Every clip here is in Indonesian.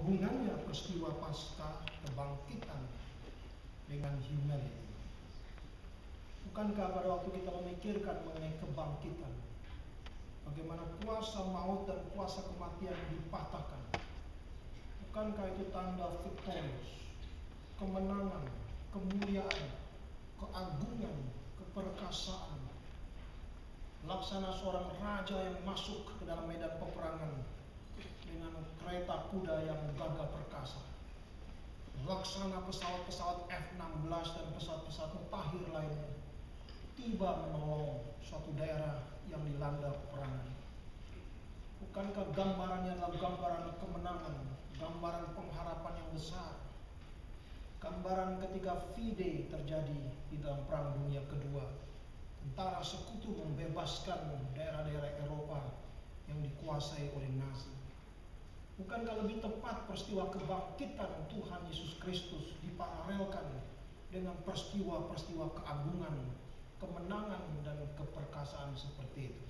hubungannya peristiwa Paskah kebangkitan dengan humility? Bukankah pada waktu kita memikirkan mengenai kebangkitan, bagaimana kuasa maut dan kuasa kematian dipatahkan, bukankah itu tanda victorious, kemenangan, kemuliaan, keagungan, keperkasaan, laksana seorang raja yang masuk ke dalam medan peperangan dengan kereta kuda yang gagah perkasa, laksana pesawat-pesawat F-16 dan pesawat-pesawat mutakhir lainnya tiba menolong suatu daerah yang dilanda peperangan. Bukankah gambarannya adalah gambaran kemenangan, gambaran pengharapan yang besar, gambaran ketika V-Day terjadi di dalam Perang Dunia Kedua, tentara sekutu membebaskan daerah-daerah Eropa yang dikuasai oleh Nazi. Bukankah lebih tepat peristiwa kebangkitan Tuhan Yesus Kristus diparalelkan dengan peristiwa-peristiwa keagungan, kemenangan, dan keperkasaan seperti itu?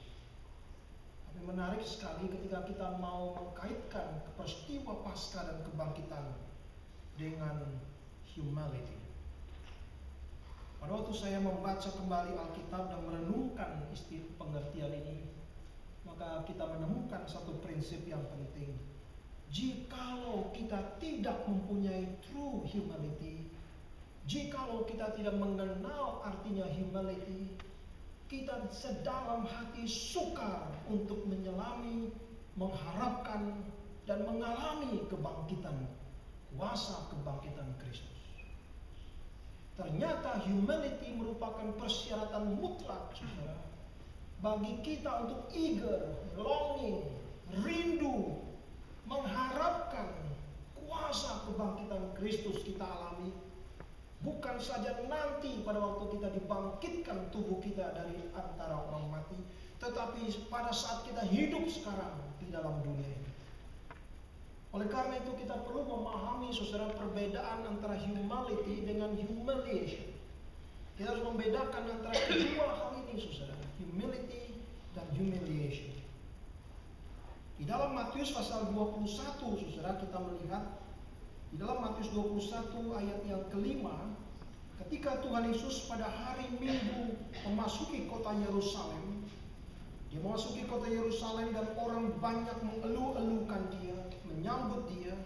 Tapi menarik sekali ketika kita mau mengkaitkan peristiwa Paskah dan kebangkitan dengan humility. Pada waktu saya membaca kembali Alkitab dan merenungkan istilah pengertian ini, maka kita menemukan satu prinsip yang penting. Jikalau kita tidak mempunyai true humility, jikalau kita tidak mengenal artinya humility, kita sedalam hati sukar untuk menyelami, mengharapkan, dan mengalami kebangkitan, kuasa kebangkitan Kristus. Ternyata humility merupakan persyaratan mutlak, saudara, bagi kita untuk eager, longing, rindu, mengharapkan kuasa kebangkitan Kristus kita alami. Bukan saja nanti pada waktu kita dibangkitkan tubuh kita dari antara orang mati, tetapi pada saat kita hidup sekarang di dalam dunia ini. Oleh karena itu kita perlu memahami, saudara, perbedaan antara humility dengan humiliation. Kita harus membedakan antara kedua hal ini, saudara, humility dan humiliation. Di dalam Matius pasal 21, saudara, kita melihat di dalam Matius 21 ayat yang kelima, ketika Tuhan Yesus pada hari Minggu memasuki kota Yerusalem, dia memasuki kota Yerusalem dan orang banyak mengeluh-elukan dia, menyambut dia.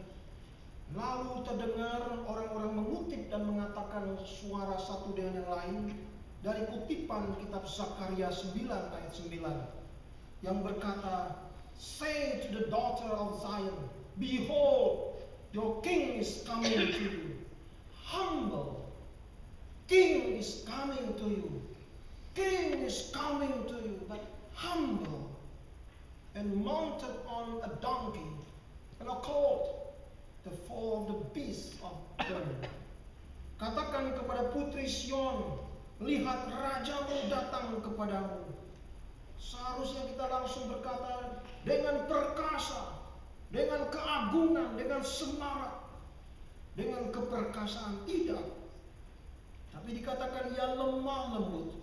Lalu terdengar orang-orang mengutip dan mengatakan suara satu dengan yang lain dari kutipan kitab Zakaria 9 ayat 9 yang berkata, "Say to the daughter of Zion, behold, your king is coming to you. Humble. King is coming to you. King is coming to you, but humble. And mounted on a donkey, and a colt, the foal of the beast of burden." Katakan kepada putri Sion, lihat rajamu datang kepadamu. Seharusnya kita langsung berkata dengan perkasa, dengan keagungan, dengan semarak, dengan keperkasaan. Tidak. Tapi dikatakan ia lemah lembut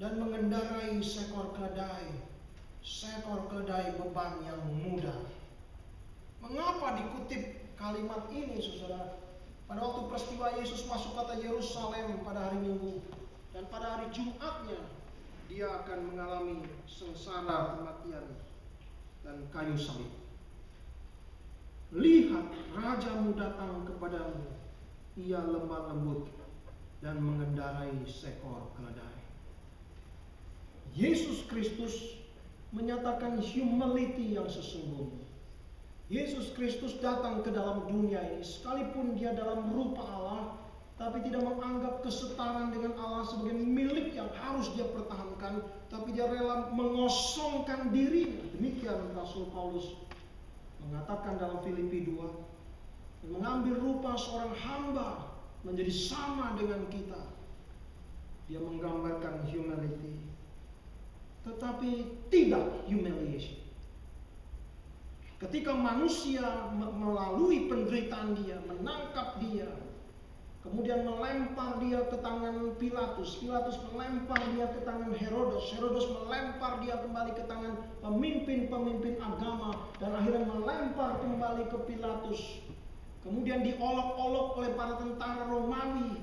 dan mengendarai seekor keledai beban yang mudah. Mengapa dikutip kalimat ini, saudara? Pada waktu peristiwa Yesus masuk kota Yerusalem pada hari Minggu, dan pada hari Jumatnya dia akan mengalami sengsara kematian dan kayu salib. Lihat, rajamu datang kepadamu, ia lemah lembut dan mengendarai seekor keledai. Yesus Kristus menyatakan humility yang sesungguhnya. Yesus Kristus datang ke dalam dunia ini, sekalipun dia dalam rupa Allah, tapi tidak menganggap kesetaraan dengan Allah sebagai milik yang harus dia pertahankan, tapi dia rela mengosongkan dirinya. Demikian Rasul Paulus mengatakan dalam Filipi 2, mengambil rupa seorang hamba menjadi sama dengan kita. Dia menggambarkan humility, tetapi tidak humiliation. Ketika manusia melalui penderitaan dia, menangkap dia, kemudian melempar dia ke tangan Pilatus, Pilatus melempar dia ke tangan Herodes, Herodes melempar dia kembali ke tangan pemimpin-pemimpin agama, dan akhirnya melempar kembali ke Pilatus. Kemudian diolok-olok oleh para tentara Romawi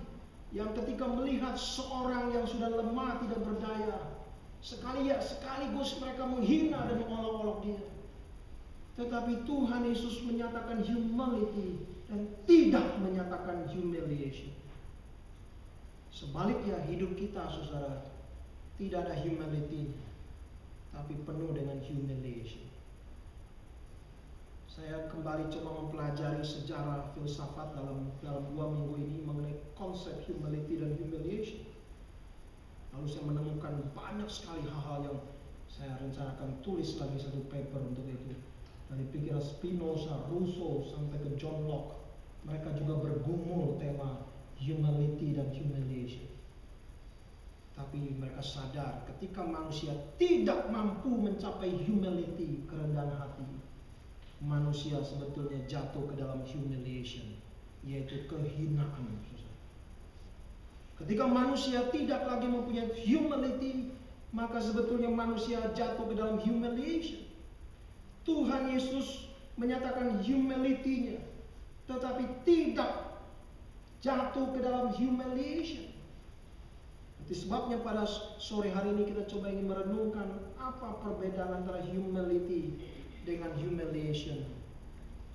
yang ketika melihat seorang yang sudah lemah, tidak berdaya, sekaligus mereka menghina dan mengolok-olok dia. Tetapi Tuhan Yesus menyatakan humility dan tidak menyatakan humiliation. Sebaliknya hidup kita, saudara, tidak ada humility, tapi penuh dengan humiliation. Saya kembali coba mempelajari sejarah filsafat dalam 2 minggu ini mengenai konsep humility dan humiliation. Lalu saya menemukan banyak sekali hal-hal yang saya rencanakan tulis lagi satu paper untuk itu. Dari pikiran Spinoza, Rousseau sampai ke John Locke, mereka juga bergumul tema humility dan humiliation. Tapi mereka sadar ketika manusia tidak mampu mencapai humility, kerendahan hati, manusia sebetulnya jatuh ke dalam humiliation, yaitu kehinaan. Ketika manusia tidak lagi mempunyai humility, maka sebetulnya manusia jatuh ke dalam humiliation. Tuhan Yesus menyatakan humility-nya, tetapi tidak jatuh ke dalam humiliation. Itu sebabnya pada sore hari ini kita coba ingin merenungkan apa perbedaan antara humility dengan humiliation.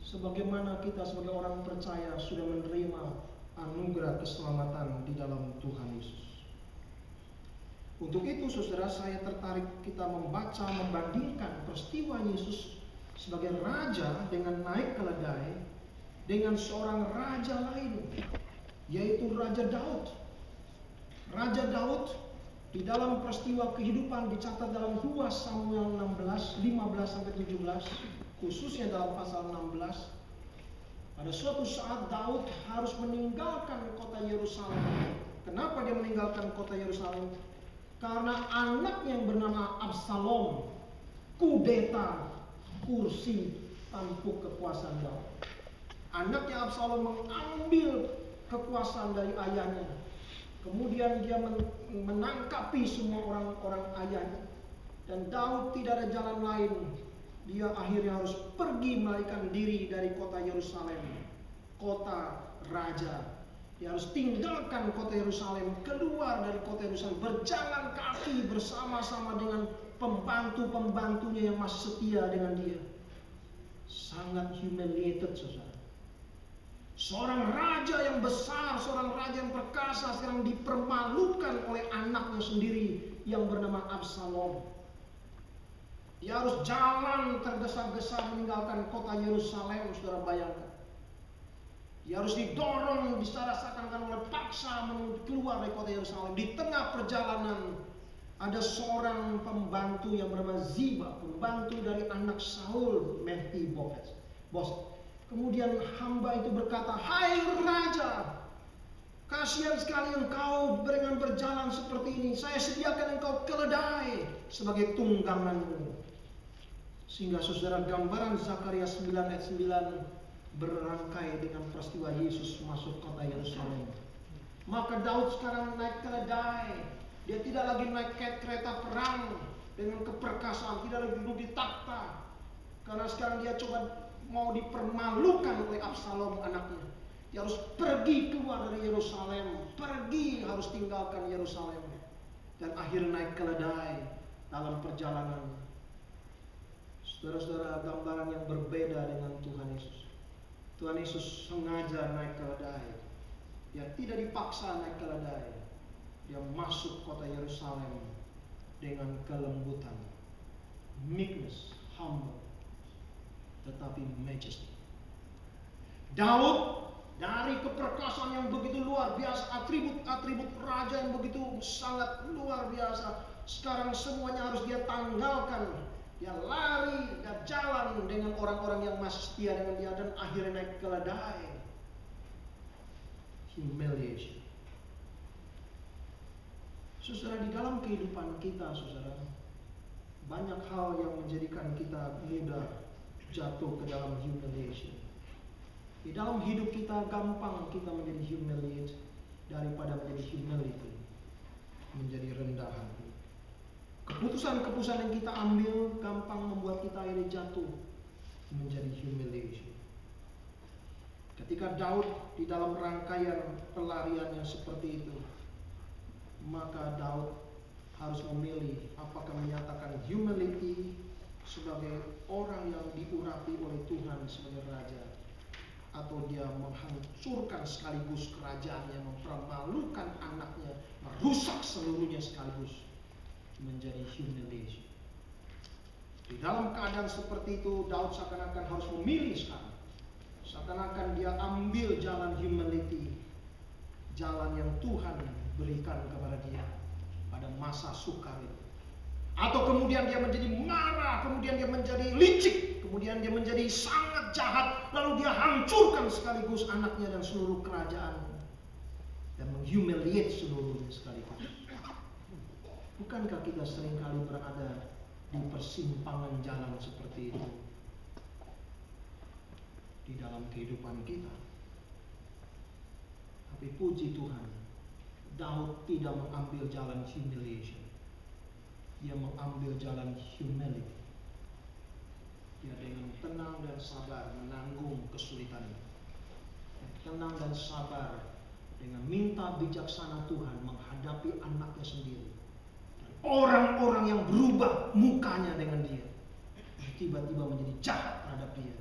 Sebagaimana kita sebagai orang percaya sudah menerima anugerah keselamatan di dalam Tuhan Yesus. Untuk itu saudara, saya tertarik kita membandingkan peristiwa Yesus sebagai raja dengan naik keledai dengan seorang raja lain, yaitu Raja Daud. Raja Daud di dalam peristiwa kehidupan dicatat dalam 2 Samuel 16, 15-17, khususnya dalam pasal 16. Pada suatu saat Daud harus meninggalkan kota Yerusalem. Kenapa dia meninggalkan kota Yerusalem? Karena anaknya yang bernama Absalom kudeta kursi tampuk kekuasaan Daud. Anaknya Absalom mengambil kekuasaan dari ayahnya. Kemudian dia menangkapi semua orang-orang ayahnya. Dan Daud tidak ada jalan lain. Dia akhirnya harus pergi melarikan diri dari kota Yerusalem, kota raja. Dia harus tinggalkan kota Yerusalem, keluar dari kota Yerusalem, berjalan kaki bersama-sama dengan pembantu-pembantunya yang masih setia dengan dia. Sangat humiliated, saudara. Seorang raja yang besar, seorang raja yang perkasa sekarang dipermalukan oleh anaknya sendiri yang bernama Absalom. Dia harus jalan tergesa-gesa meninggalkan kota Yerusalem, saudara bayangkan. Dia harus didorong, disarasakan oleh paksa keluar dari kota Yerusalem. Di tengah perjalanan ada seorang pembantu yang bernama Ziba, pembantu dari anak Saul, Mephibosheth. Kemudian hamba itu berkata, "Hai raja, kasihan sekali engkau dengan berjalan seperti ini. Saya sediakan engkau keledai sebagai tungganganmu." Sehingga saudara, gambaran Zakaria 9 ayat 9 berangkai dengan peristiwa Yesus masuk kota Yerusalem. Maka Daud sekarang naik keledai. Dia tidak lagi naik kereta perang dengan keperkasaan, tidak lagi duduk di takhta. Karena sekarang dia coba mau dipermalukan oleh Absalom anaknya. Dia harus pergi keluar dari Yerusalem, harus tinggalkan Yerusalem. Dan akhirnya naik keledai dalam perjalanan. Saudara-saudara, gambaran yang berbeda dengan Tuhan Yesus. Tuhan Yesus sengaja naik keledai. Dia tidak dipaksa naik keledai. Dia masuk kota Yerusalem dengan kelembutan, meekness, humble, tetapi majesty. Daud dari keperkasaan yang begitu luar biasa, atribut-atribut raja yang begitu sangat luar biasa, sekarang semuanya harus dia tanggalkan. Dia lari dan jalan dengan orang-orang yang masih setia dengan dia, dan akhirnya naik keledai. Humiliation. Saudara, di dalam kehidupan kita, saudara, banyak hal yang menjadikan kita mudah jatuh ke dalam humiliation. Di dalam hidup kita gampang kita menjadi humiliate daripada menjadi humility, menjadi rendah hati. Keputusan-keputusan yang kita ambil gampang membuat kita akhirnya jatuh menjadi humiliation. Ketika Daud di dalam rangkaian pelariannya seperti itu, maka Daud harus memilih apakah menyatakan humility sebagai orang yang diurapi oleh Tuhan sebagai raja, atau dia menghancurkan sekaligus kerajaannya, mempermalukan anaknya, merusak seluruhnya sekaligus, menjadi humiliation. Di dalam keadaan seperti itu, Daud seakan-akan harus memilih sekarang. Seakan-akan dia ambil jalan humility, jalan yang Tuhan berikan kepada dia pada masa sukar itu. Atau kemudian dia menjadi marah, kemudian dia menjadi licik, kemudian dia menjadi sangat jahat, lalu dia hancurkan sekaligus anaknya dan seluruh kerajaan, dan menghumiliate seluruhnya sekaligus. Bukankah kita seringkali berada di persimpangan jalan seperti itu di dalam kehidupan kita? Tapi puji Tuhan, Daud tidak mengambil jalan humiliation. Dia mengambil jalan humility. Dia dengan tenang dan sabar menanggung kesulitan. Tenang dan sabar dengan minta bijaksana Tuhan menghadapi anaknya sendiri. Dan orang-orang yang berubah mukanya dengan dia, tiba-tiba menjadi jahat terhadap dia.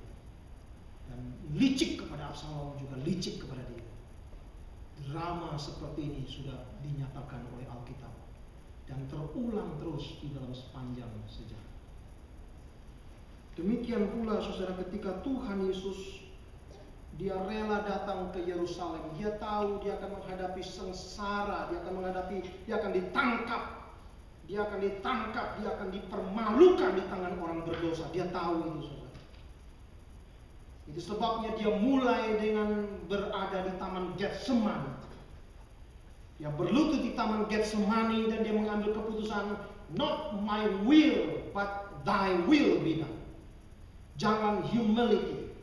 Dan licik kepada Absalom, juga licik kepada dia. Drama seperti ini sudah dinyatakan oleh Alkitab dan terulang terus di dalam sepanjang sejarah. Demikian pula saudara, ketika Tuhan Yesus dia rela datang ke Yerusalem, dia tahu dia akan menghadapi sengsara, dia akan ditangkap, dia akan dipermalukan di tangan orang berdosa. Dia tahu itu saudara. Itu sebabnya dia mulai dengan berada di Taman Getsemani. Dia berlutut di Taman Getsemani dan dia mengambil keputusan, not my will, but thy will be done. Jalan humility.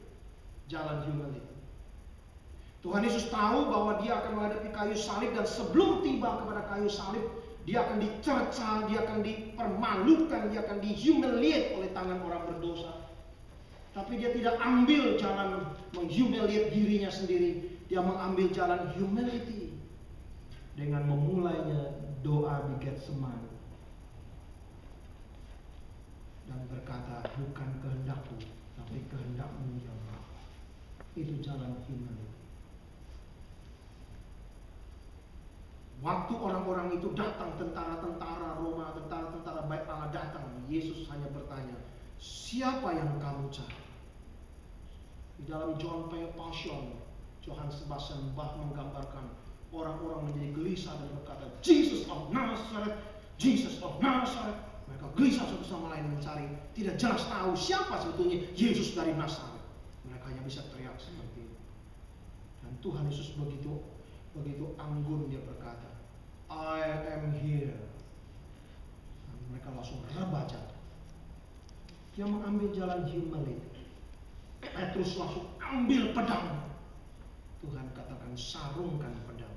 Jalan humility. Tuhan Yesus tahu bahwa dia akan menghadapi kayu salib, dan sebelum tiba kepada kayu salib, dia akan dicerca, dia akan dipermalukan, dia akan dihumiliate oleh tangan orang berdosa. Tapi dia tidak ambil jalan menghumiliate dirinya sendiri. Dia mengambil jalan humility dengan memulainya doa di Getsemani dan berkata, bukan kehendakku tapi kehendakmu ya Allah. Itu jalan humility. Waktu orang-orang itu datang, tentara-tentara Roma, tentara-tentara Bait Allah datang, Yesus hanya bertanya, siapa yang kamu cari? Di dalam John Passion, Johannes Sebastian Bach menggambarkan orang-orang menjadi gelisah dan berkata, Jesus of Nazareth, Jesus of Nazareth. Mereka gelisah satu sama lain mencari, tidak jelas tahu siapa sebetulnya Yesus dari Nazaret. Mereka hanya bisa teriak seperti itu. Dan Tuhan Yesus begitu anggun, dia berkata, I am here. Dan mereka langsung rebah jatuh. Dia mengambil jalan humility. Petrus langsung ambil pedang. Tuhan katakan, sarungkan pedang.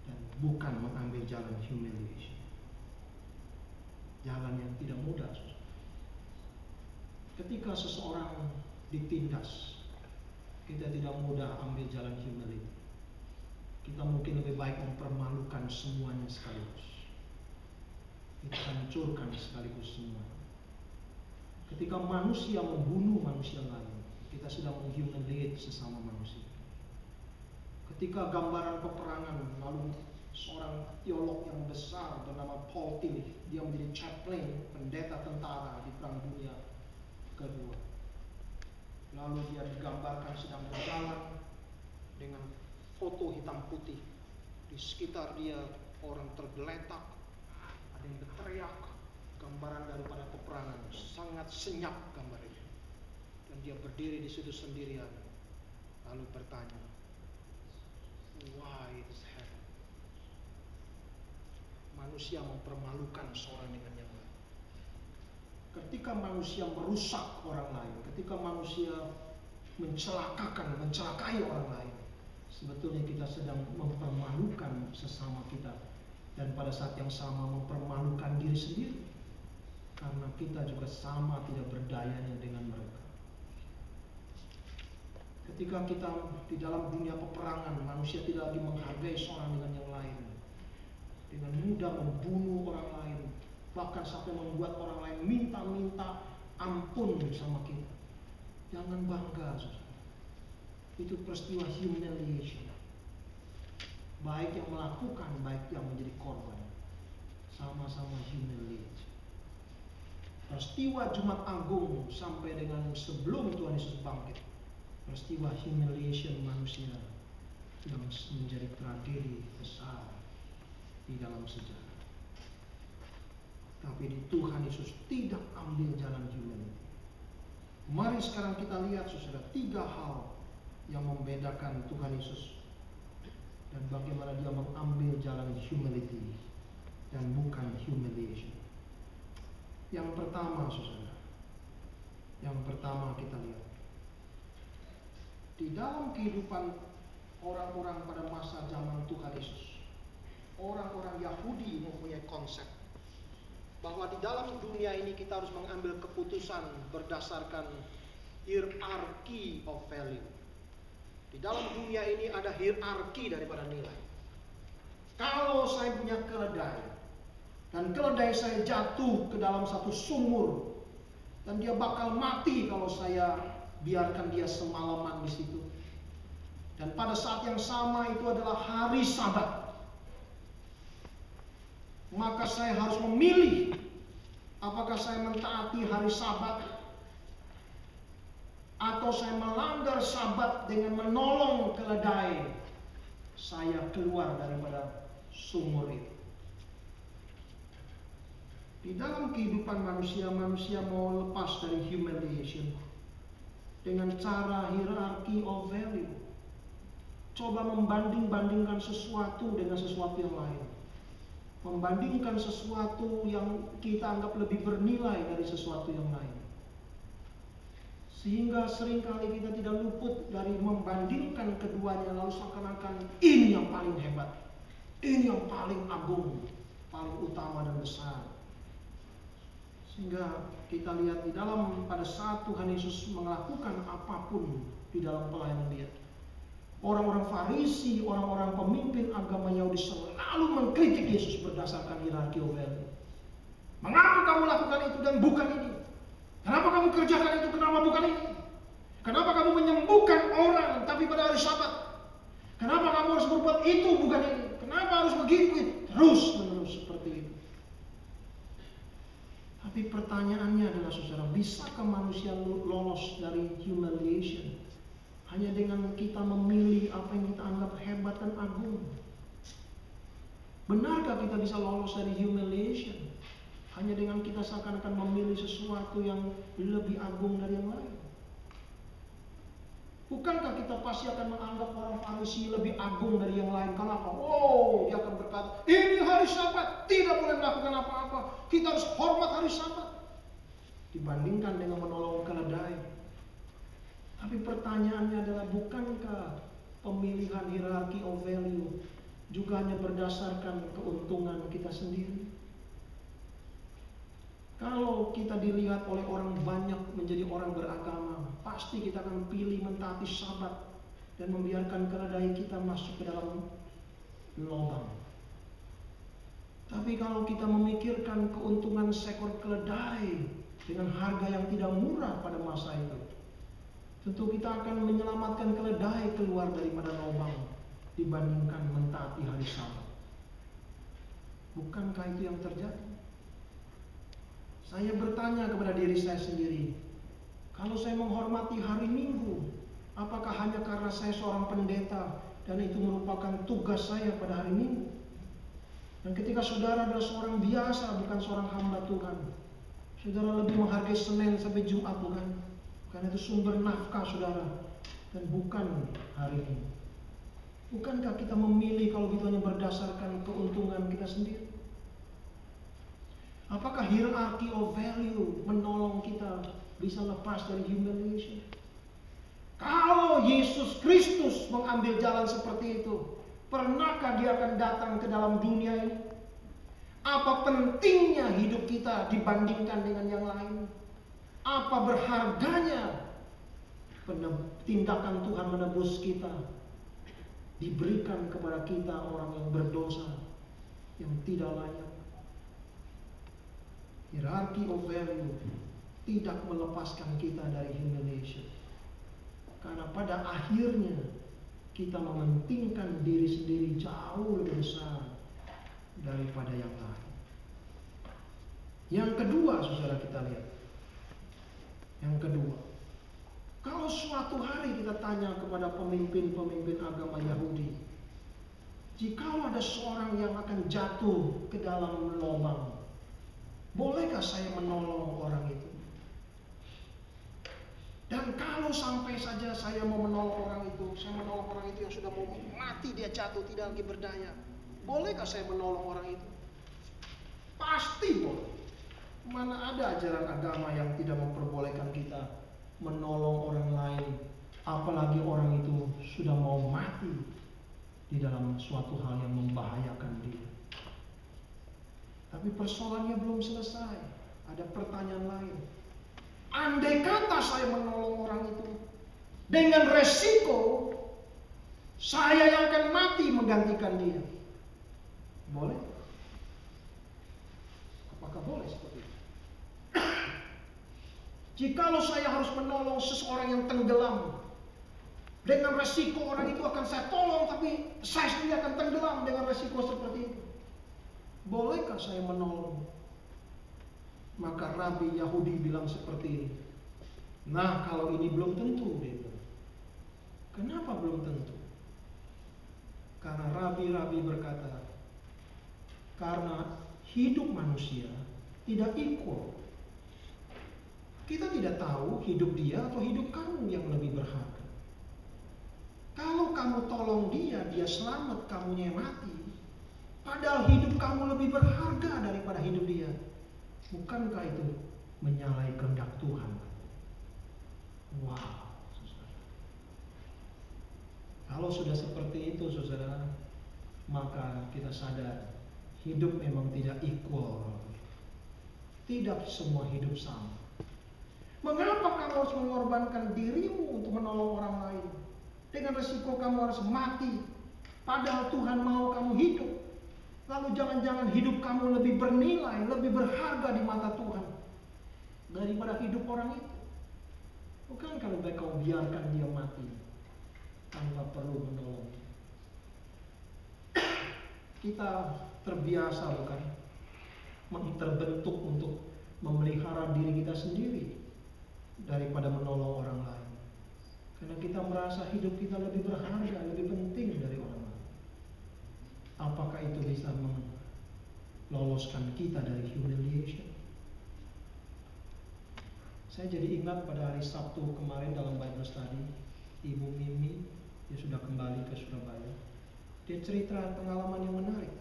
Dan bukan mengambil jalan humiliation. Jalan yang tidak mudah. Ketika seseorang ditindas, kita tidak mudah ambil jalan humility. Kita mungkin lebih baik mempermalukan semuanya sekaligus. Kita hancurkan sekaligus semua. Ketika manusia membunuh manusia lain, kita sedang menghumiliate sesama manusia. Ketika gambaran peperangan, lalu seorang teolog yang besar bernama Paul Tillich, dia menjadi chaplain, pendeta tentara di Perang Dunia Kedua. Lalu dia digambarkan sedang berjalan dengan foto hitam putih. Di sekitar dia orang tergeletak, ada yang berteriak, gambaran daripada peperangan. Sangat senyap gambar itu. Dan dia berdiri di situ sendirian, lalu bertanya, why this happened? Manusia mempermalukan seorang dengan yang lain. Ketika manusia merusak orang lain, ketika manusia mencelakai orang lain, sebetulnya kita sedang mempermalukan sesama kita, dan pada saat yang sama mempermalukan diri sendiri, karena kita juga sama tidak berdayanya dengan mereka. Ketika kita di dalam dunia peperangan, manusia tidak lagi menghargai seorang dengan yang lain. Dengan mudah membunuh orang lain, bahkan sampai membuat orang lain minta-minta ampun sama kita. Jangan bangga, saudara. Itu peristiwa humiliation. Baik yang melakukan, baik yang menjadi korban, sama-sama humiliation. Peristiwa Jumat Agung sampai dengan sebelum Tuhan Yesus bangkit, peristiwa humiliation manusia yang menjadi tragedi besar di dalam sejarah. Tapi di Tuhan Yesus tidak ambil jalan humility. Mari sekarang kita lihat, saudara, 3 hal yang membedakan Tuhan Yesus dan bagaimana dia mengambil jalan humility dan bukan humiliation. Yang pertama, saudara, yang pertama kita lihat di dalam kehidupan orang-orang pada masa zaman Tuhan Yesus, orang-orang Yahudi mempunyai konsep bahwa di dalam dunia ini kita harus mengambil keputusan berdasarkan hierarchy of value. Di dalam dunia ini ada hierarki daripada nilai. Kalau saya punya keledai dan keledai saya jatuh ke dalam satu sumur dan dia bakal mati kalau saya biarkan dia semalaman di situ. Dan pada saat yang sama itu adalah hari Sabat. Maka saya harus memilih apakah saya mentaati hari Sabat atau saya melanggar Sabat dengan menolong keledai saya keluar daripada sumur itu. Di dalam kehidupan manusia, manusia mau lepas dari humiliation dengan cara hierarchy of value. Coba membanding-bandingkan sesuatu dengan sesuatu yang lain. Membandingkan sesuatu yang kita anggap lebih bernilai dari sesuatu yang lain. Sehingga seringkali kita tidak luput dari membandingkan keduanya, lalu seakan-akan ini yang paling hebat, ini yang paling agung, paling utama dan besar. Sehingga kita lihat di dalam pada saat Tuhan Yesus melakukan apapun di dalam pelayanan dia, orang-orang Farisi, orang-orang pemimpin agama Yahudi selalu mengkritik Yesus berdasarkan hierarki of value. Mengapa kamu lakukan itu dan bukan ini? Kenapa kamu kerjakan itu, kenapa bukan ini? Kenapa kamu menyembuhkan orang tapi pada hari Sabat? Kenapa kamu harus berbuat itu, bukan ini? Kenapa harus begitu? Terus menerus seperti itu. Tapi pertanyaannya adalah, saudara, bisakah manusia lolos dari humiliation hanya dengan kita memilih apa yang kita anggap hebat dan agung? Benarkah kita bisa lolos dari humiliation hanya dengan kita seakan-akan memilih sesuatu yang lebih agung dari yang lain? Bukankah kita pasti akan menganggap orang Farisi lebih agung dari yang lain? Kenapa? Oh, dia akan berkata, ini hari Sabat, tidak boleh melakukan apa-apa. Kita harus hormat hari Sabat. Dibandingkan dengan menolong keledai. Tapi pertanyaannya adalah, bukankah pemilihan hierarchy of value juga hanya berdasarkan keuntungan kita sendiri? Kalau kita dilihat oleh orang banyak menjadi orang beragama, pasti kita akan pilih mentaati Sabat dan membiarkan keledai kita masuk ke dalam lubang. Tapi kalau kita memikirkan keuntungan seekor keledai dengan harga yang tidak murah pada masa itu, tentu kita akan menyelamatkan keledai keluar daripada lubang dibandingkan mentaati hari Sabat. Bukankah itu yang terjadi? Saya bertanya kepada diri saya sendiri, kalau saya menghormati hari Minggu, apakah hanya karena saya seorang pendeta dan itu merupakan tugas saya pada hari Minggu? Dan ketika saudara adalah seorang biasa, bukan seorang hamba Tuhan, saudara lebih menghargai Senin sampai Jumat, bukan? Karena itu sumber nafkah saudara, dan bukan hari Minggu. Bukankah kita memilih kalau gitu hanya berdasarkan keuntungan kita sendiri? Apakah hierarchy of value menolong kita bisa lepas dari humiliation? Kalau Yesus Kristus mengambil jalan seperti itu, pernahkah dia akan datang ke dalam dunia ini? Apa pentingnya hidup kita dibandingkan dengan yang lain? Apa berharganya tindakan Tuhan menebus kita diberikan kepada kita orang yang berdosa, yang tidak layak. Hierarchy of value tidak melepaskan kita dari humiliation. Karena pada akhirnya kita mementingkan diri sendiri jauh lebih besar daripada yang lain. Yang kedua, saudara, kita lihat. Yang kedua, kalau suatu hari kita tanya kepada pemimpin-pemimpin agama Yahudi, jikalau ada seorang yang akan jatuh ke dalam lubang, bolehkah saya menolong orang itu? Dan kalau sampai saja saya mau menolong orang itu, saya menolong orang itu yang sudah mau mati, dia jatuh tidak lagi berdaya, bolehkah saya menolong orang itu? Pasti boleh. Mana ada ajaran agama yang tidak memperbolehkan kita menolong orang lain, apalagi orang itu sudah mau mati di dalam suatu hal yang membahayakan dia. Tapi persoalannya belum selesai. Ada pertanyaan lain. Andai kata saya menolong orang itu dengan resiko saya yang akan mati menggantikan dia, boleh? Apakah boleh seperti itu? Jikalau saya harus menolong seseorang yang tenggelam, dengan resiko orang itu akan saya tolong, tapi saya sendiri akan tenggelam dengan resiko seperti itu, bolehkah saya menolong? Maka Rabi Yahudi bilang seperti ini. Nah, kalau ini belum tentu, dia bilang. Kenapa belum tentu? Karena Rabi berkata, karena hidup manusia tidak equal. Kita tidak tahu hidup dia atau hidup kamu yang lebih berharga. Kalau kamu tolong dia, dia selamat, kamunya mati. Padahal hidup kamu lebih berharga daripada hidup dia. Bukankah itu menyalahi kehendak Tuhan? Wow, saudara. Kalau sudah seperti itu, saudara, maka kita sadar hidup memang tidak equal. Tidak semua hidup sama. Mengapa kamu harus mengorbankan dirimu untuk menolong orang lain? Dengan resiko kamu harus mati. Padahal Tuhan mau kamu hidup. Lalu jangan-jangan hidup kamu lebih bernilai, lebih berharga di mata Tuhan daripada hidup orang itu. Bukan kalau baik kau biarkan dia mati tanpa perlu menolong. Kita terbiasa, bukan, terbentuk untuk memelihara diri kita sendiri daripada menolong orang lain. Karena kita merasa hidup kita lebih berharga, lebih penting dari orang lain. Apakah itu bisa meloloskan kita dari humiliation? Saya jadi ingat pada hari Sabtu kemarin dalam Bible Study, Ibu Mimi, dia sudah kembali ke Surabaya. Dia cerita pengalaman yang menarik.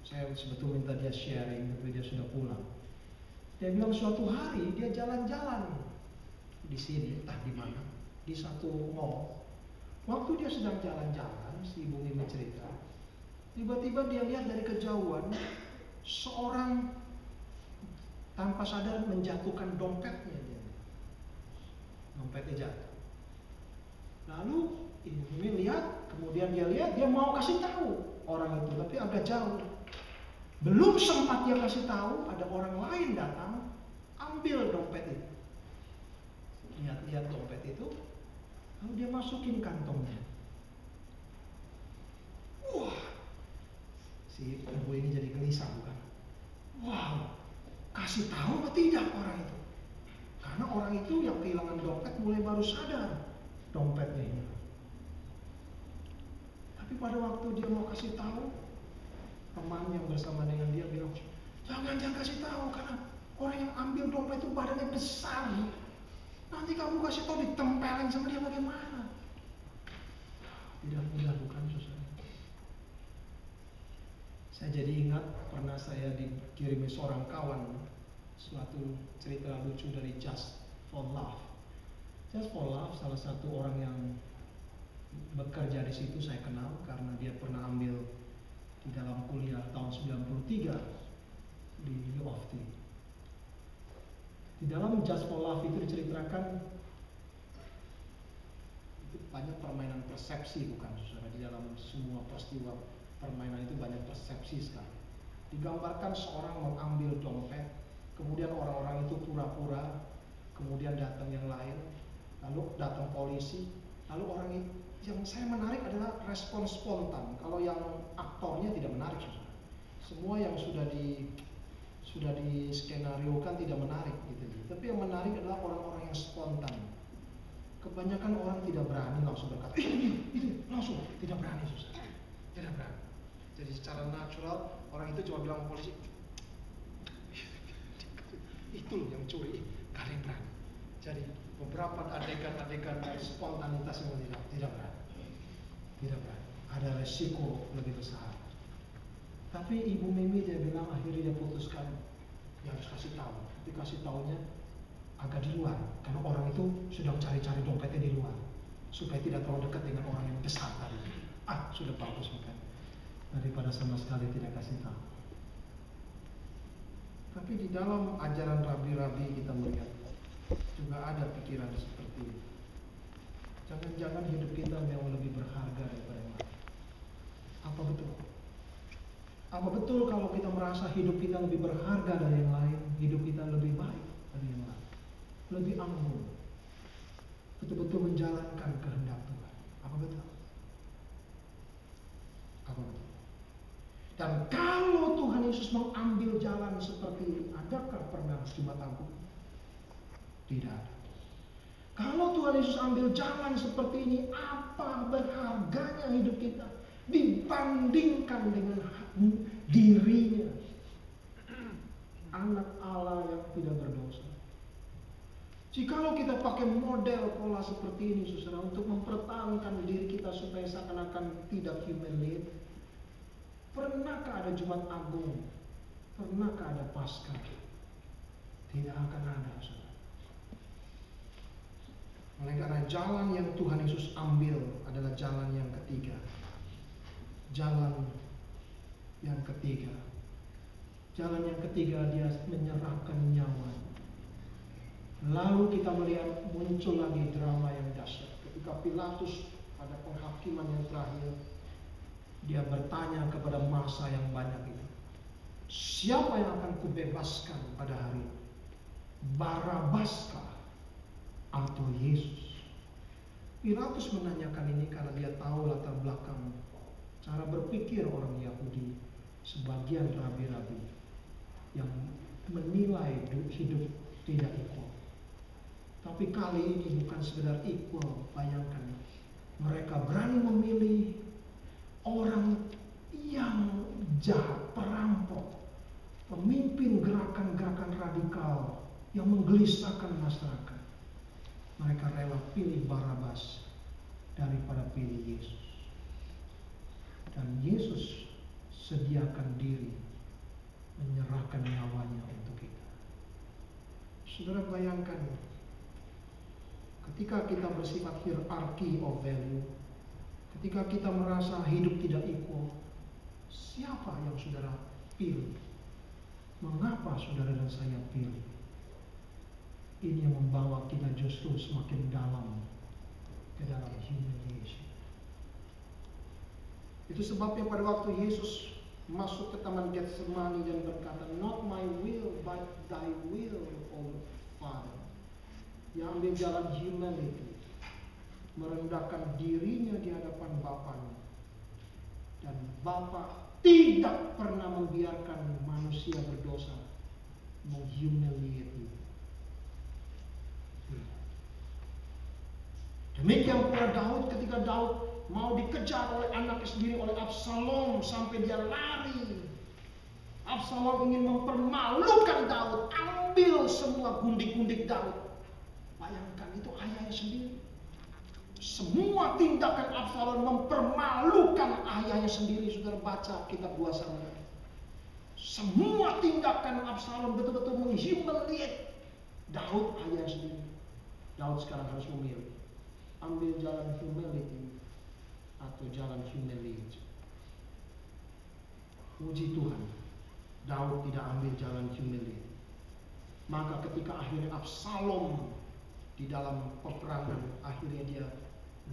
Saya sebetulnya minta dia sharing, tapi dia sudah pulang. Dia bilang suatu hari dia jalan-jalan di sini, entah di mana, di satu mall. Waktu dia sedang jalan-jalan, si Ibu Mimi cerita, tiba-tiba dia lihat dari kejauhan seorang tanpa sadar menjatuhkan dompetnya. Dompetnya jatuh. Lalu Ibu Mimi lihat, kemudian dia lihat, dia mau kasih tahu orang itu, tapi agak jauh. Belum sempat dia kasih tahu, ada orang lain datang, ambil dompet itu. Lihat-lihat dompet itu, lalu dia masukin kantongnya. Wah, si ibu ini jadi gelisah, bukan? Wow, kasih tahu atau tidak orang itu? Karena orang itu yang kehilangan dompet mulai baru sadar dompetnya hilang. Tapi pada waktu dia mau kasih tahu, teman yang bersama dengan dia bilang, jangan kasih tahu, karena orang yang ambil dompet itu badannya besar. Nanti kamu kasih tahu ditempelin sama dia bagaimana? Tidak mudah, bukan, saudara? Saya jadi ingat pernah saya dikirimi seorang kawan suatu cerita lucu dari Just for Love. Just for Love salah satu orang yang bekerja di situ saya kenal karena dia pernah ambil di dalam kuliah tahun 93 di U of T. Di dalam Just for Love itu diceritakan banyak permainan persepsi, bukan saudara? Di dalam semua peristiwa permainan itu banyak persepsi sekali. Digambarkan seorang mengambil dompet, kemudian orang-orang itu pura-pura, kemudian datang yang lain, lalu datang polisi, lalu orang itu. Yang saya menarik adalah respon spontan. Kalau yang aktornya tidak menarik, saudara. Semua yang sudah di skenariokan tidak menarik gitu. Tapi yang menarik adalah orang-orang yang spontan. Kebanyakan orang tidak berani langsung berkata, itu langsung tidak berani, saudara. Tidak berani. Jadi secara natural orang itu cuma bilang ke polisi, itu loh yang curi, gak ada yang berani. Jadi beberapa adegan-adegan spontanitas yang tidak berani. Tidak berani. Ada resiko lebih besar. Tapi Ibu Mimi dia bilang akhirnya dia putuskan, dia harus kasih tahu. Tapi kasih tahunya agak di luar, karena orang itu sedang cari-cari dompetnya di luar, supaya tidak terlalu dekat dengan orang yang besar tadi. Sudah bagus bukan? Daripada sama sekali tidak kasih tahu. Tapi di dalam ajaran rabi-rabi kita melihat juga ada pikiran seperti itu. Jangan-jangan hidup kita memang lebih berharga daripada yang lain. Apa betul? Apa betul kalau kita merasa hidup kita lebih berharga dari yang lain, hidup kita lebih baik dari yang lain, lebih anggun, betul-betul menjalankan kehendak Tuhan? Apa betul? Apa betul? Dan kalau Tuhan Yesus mengambil jalan seperti ini, adakah pernah Jumat Agung? Tidak ada. Kalau Tuhan Yesus ambil jalan seperti ini, apa berharganya hidup kita dibandingkan dengan dirinya, anak Allah yang tidak berdosa? Jikalau kita pakai model pola seperti ini, saudara, untuk mempertahankan diri kita supaya seakan-akan tidak humiliate, pernahkah ada Jumat Agung? Pernahkah ada Paskah? Tidak akan ada, saudara. Oleh karena jalan yang Tuhan Yesus ambil adalah jalan yang ketiga. Jalan yang ketiga. Jalan yang ketiga, dia menyerahkan nyawa. Lalu kita melihat muncul lagi drama yang dahsyat. Ketika Pilatus pada penghakiman yang terakhir, dia bertanya kepada massa yang banyak itu, siapa yang akan kubebaskan pada hari ini? Barabaskah atau Yesus? Pilatus menanyakan ini karena dia tahu latar belakang cara berpikir orang Yahudi, sebagian rabi-rabi yang menilai hidup tidak equal. Tapi kali ini bukan sekedar equal, bayangkan mereka berani memilih orang yang jahat, perampok, pemimpin gerakan-gerakan radikal yang menggelisahkan masyarakat. Mereka rela pilih Barabas daripada pilih Yesus. Dan Yesus sediakan diri menyerahkan nyawanya untuk kita. Saudara bayangkan, ketika kita bersifat hierarchy of value, ketika kita merasa hidup tidak equal, siapa yang saudara pilih? Mengapa saudara dan saya pilih? Ini yang membawa kita justru semakin dalam ke dalam humiliation. Itu sebabnya pada waktu Yesus masuk ke taman Getsemani dan berkata, "Not my will, but thy will, O Father." Yang ambil jalan humility, merendahkan dirinya di hadapan Bapaknya. Dan Bapa tidak pernah membiarkan manusia berdosa menghumiliate dia. Demikian pula Daud, ketika Daud mau dikejar oleh anaknya sendiri, oleh Absalom, sampai dia lari. Absalom ingin mempermalukan Daud, ambil semua gundik-gundik Daud. Bayangkan, itu ayahnya sendiri. Semua tindakan Absalom mempermalukan ayahnya sendiri. Saudara baca kitab 2 Samuel. Semua tindakan Absalom betul-betul menghumiliate Daud, ayahnya sendiri. Daud sekarang harus memilih, ambil jalan humility atau jalan humiliate. Puji Tuhan, Daud tidak ambil jalan humiliate. Maka ketika akhirnya Absalom di dalam peperangan, akhirnya dia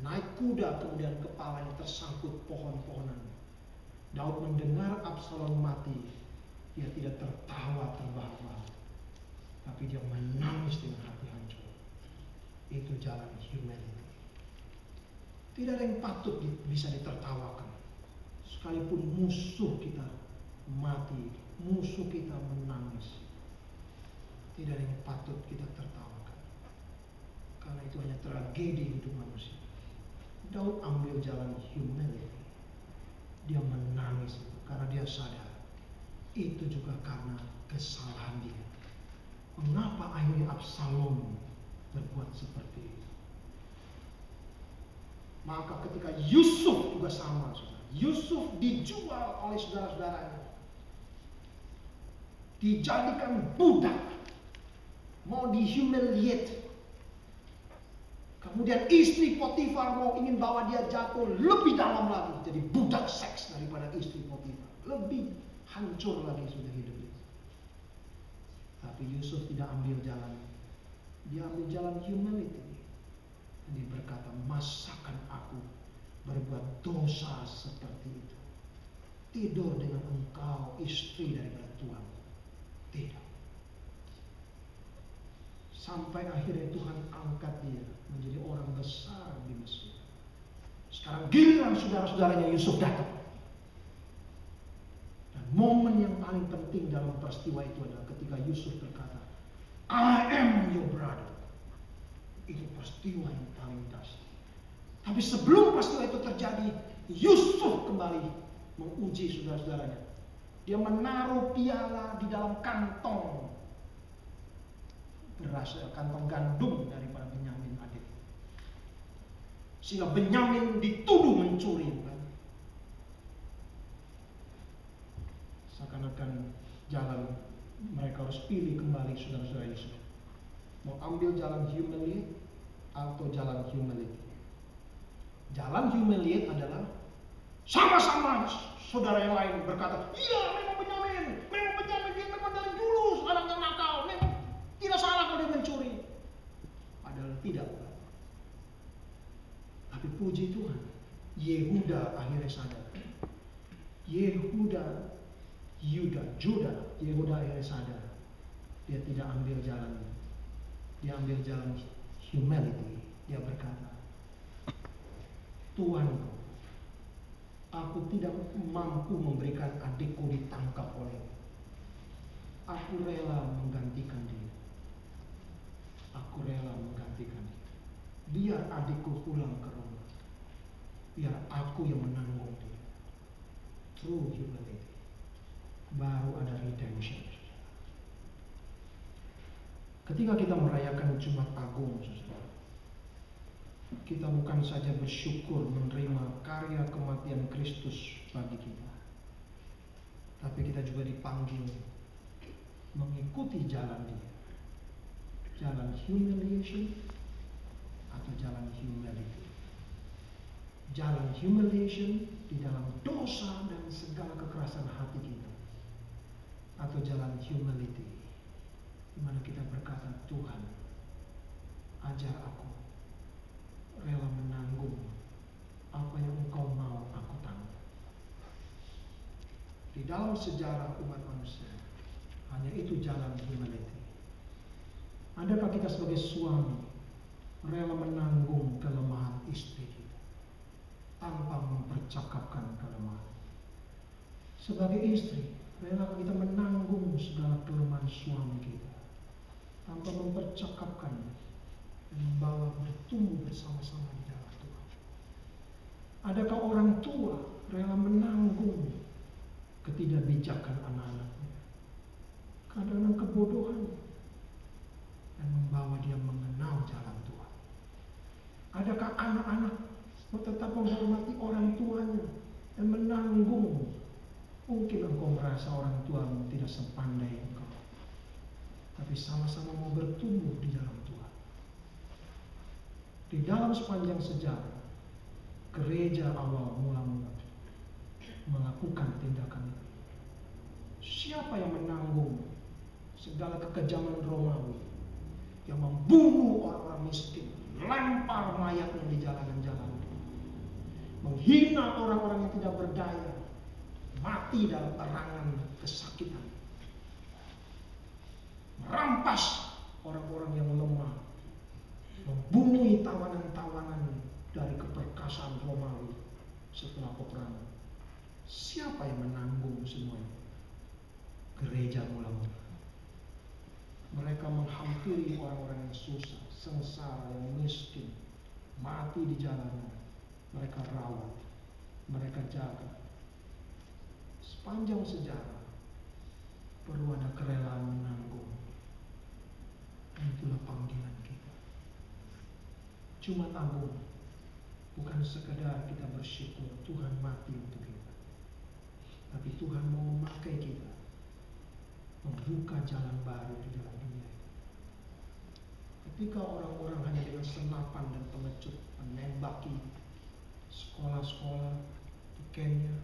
naik kuda, kemudian kepalanya tersangkut pohon-pohonan. Daud mendengar Absalom mati, dia tidak tertawa terbahak-bahak, tapi dia menangis dengan hati hancur. Itu jalan humility. Tidak ada yang patut bisa ditertawakan. Sekalipun musuh kita mati, musuh kita menangis, tidak ada yang patut kita tertawakan. Karena itu hanya tragedi hidup manusia. Daud ambil jalan humility. Dia menangis karena dia sadar itu juga karena kesalahan dia. Mengapa akhirnya Absalom berbuat seperti itu? Maka ketika Yusuf juga sama, saudara. Yusuf dijual oleh saudara-saudaranya, dijadikan budak, mau dihumiliate. Kemudian istri Potifar mau ingin bawa dia jatuh lebih dalam lagi, jadi budak seks daripada istri Potifar. Lebih hancur lagi sudah hidupnya. Tapi Yusuf tidak ambil jalan, dia ambil jalan humility. Dan dia berkata, masakan aku berbuat dosa seperti itu, tidur dengan engkau istri daripada Tuhan? Tidak. Sampai akhirnya Tuhan angkat dia menjadi orang besar di Mesir. Sekarang giliran saudara-saudaranya Yusuf datang. Dan momen yang paling penting dalam peristiwa itu adalah ketika Yusuf berkata, I am your brother. Itu peristiwa yang paling dahsyat. Tapi sebelum peristiwa itu terjadi, Yusuf kembali menguji saudara-saudaranya. Dia menaruh piala di dalam kantong beras, kantong gandum daripada Benyamin adik. Sehingga Benyamin dituduh mencuri, bukan? Seakan-akan jalan mereka harus pilih kembali saudara-saudara Yusuf. Mau ambil jalan humiliate atau jalan humility. Jalan humiliate adalah sama-sama saudara yang lain berkata, iya memang Benyamin dia memang dari dulu anak yang nakal, memang tidak salah kalau dia mencuri. Padahal tidak. Tapi puji Tuhan, Yehuda akhirnya sadar. Yehuda akhirnya sadar. Dia tidak ambil jalan, dia ambil jalan humility. Dia berkata, Tuhanku, aku tidak mampu memberikan adikku ditangkap olehmu. Aku rela menggantikan dia. Aku rela menggantikan dia. Biar adikku pulang ke rumah. Biar aku yang menanggung dia. True humility. Baru ada redemption. Ketika kita merayakan Jumat Agung, saudara, kita bukan saja bersyukur menerima karya kematian Kristus bagi kita, tapi kita juga dipanggil mengikuti jalan dia. Jalan humiliation atau jalan humility. Jalan humiliation di dalam dosa dan segala kekerasan hati kita, atau jalan humility di mana kita berkata, Tuhan, ajar aku rela menanggung apa yang Engkau mau aku tanggung. Di dalam sejarah umat manusia, hanya itu jalan humility. Adakah kita sebagai suami rela menanggung kelemahan istri kita tanpa mempercakapkan kelemahan? Sebagai istri, rela kita menanggung segala kelemahan suami kita tanpa mempercakapkan dan membawa bertumbuh bersama-sama di dalam Tuhan? Adakah orang tua rela menanggung ketidakbijakan anak-anaknya, kadang-kadang kebodohan, dan membawa dia mengenal jalan Tuhan? Adakah anak-anak tetap menghormati orang tuanya dan menanggung? Mungkin engkau merasa orang tuamu tidak sepandai engkau, tapi sama-sama mau bertumbuh di dalam Tuhan. Di dalam sepanjang sejarah, gereja awal mula-mula melakukan tindakan itu. Siapa yang menanggung segala kekejaman Romawi yang membunuh orang-orang miskin, melempar mayatnya di jalanan-jalanan, menghina orang-orang yang tidak berdaya, mati dalam erangan kesakitan, merampas orang-orang yang lemah, membunuh tawanan-tawanan dari keperkasaan Romawi setelah peperangan. Siapa yang menanggung semuanya? Gereja mula-mula. Mereka menghampiri orang-orang yang susah, sengsara, yang miskin, mati di jalanan. Mereka rawat, mereka jaga. Sepanjang sejarah perlu ada kerelaan menanggung. Dan itulah panggilan kita. Cuma tanggung, bukan sekedar kita bersyukur Tuhan mati untuk kita, tapi Tuhan mau memakai kita membuka jalan baru di dalam dunia. Ketika orang-orang hanya dengan senapan dan pengecut menembaki sekolah-sekolah di Kenya,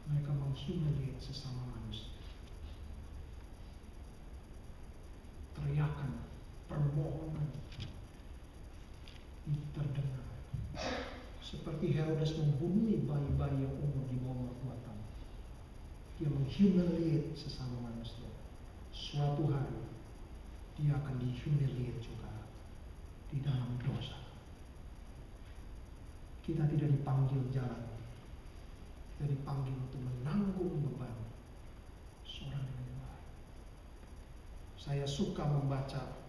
mereka menghumiliate sesama manusia. Teriakan, permohonan terdengar. Seperti Herodes membunuh bayi-bayi yang umur di bawah 2 tahun. Dia menghumiliate sesama manusia. Suatu hari dia akan dihumiliate juga di dalam dosa. Kita tidak dipanggil jalan, kita dipanggil untuk menanggung beban seorang yang lain. Saya suka membaca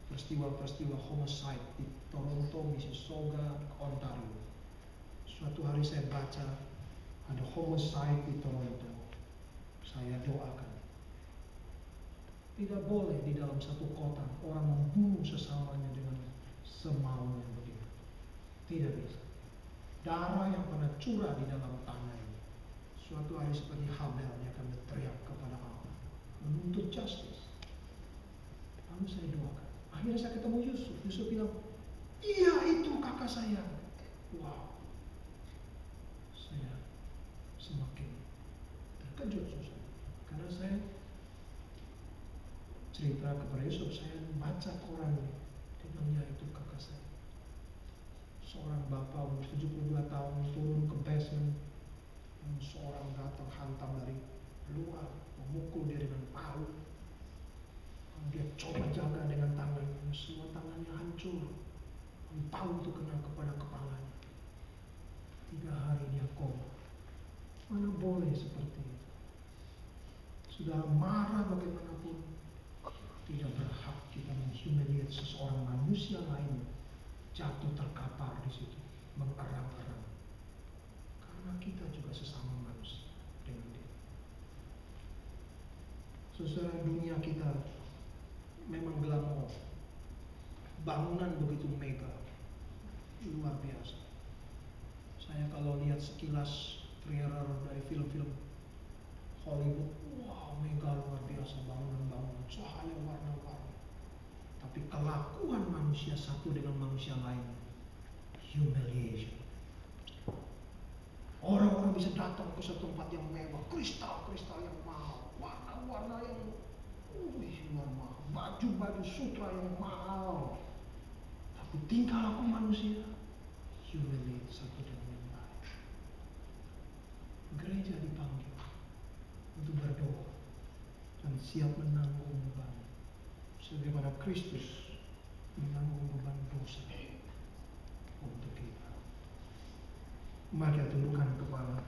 peristiwa-peristiwa homicide di Toronto, Mississauga, Ontario. Suatu hari saya baca ada homicide di Toronto. Saya doakan. Tidak boleh di dalam satu kota orang membunuh sesamanya dengan semaunya begitu. Tidak bisa. Darah yang pernah curah di dalam tanah ini, suatu hari seperti Habel, dia akan berteriak kepada Allah, menuntut justice. Lalu saya doakan. Akhirnya saya ketemu Yusuf. Yusuf bilang, iya itu kakak saya. Wow. Saya semakin terkejut susah. Karena saya cerita kepada Yusuf, saya baca koran, dia bilang, ya itu kakak saya. Seorang bapak umur 72 tahun turun ke basement, dan seorang datang hantam dari luar, memukul dia dengan palu. Dia coba jaga dengan tangannya, semua tangannya hancur. Palu itu kena kepada kepalanya. 3 hari dia koma. Mana boleh seperti itu? Sudah marah bagaimanapun, tidak berhak kita menghumiliate seseorang manusia lain jatuh terkapar di situ, mengerang-erang. Karena kita juga sesama manusia dengan dia. Saudara, dunia kita memang glamor. Bangunan begitu mega, luar biasa. Saya kalau lihat sekilas trailer dari film-film Hollywood, wow, mega luar biasa, bangunan-bangunan, cahaya warna-warni. Tapi kelakuan manusia satu dengan manusia lain, humiliation. Orang-orang bisa datang ke satu tempat yang mewah, kristal-kristal yang mahal, warna-warna yang luar mahal, baju-baju sutra yang mahal. Tapi tingkah laku manusia, humiliate satu dengan yang lain. Gereja dipanggil untuk berdoa dan siap menanggung beban, sebagaimana Kristus menanggung beban dosa untuk kita. Mari kita tundukkan kepala.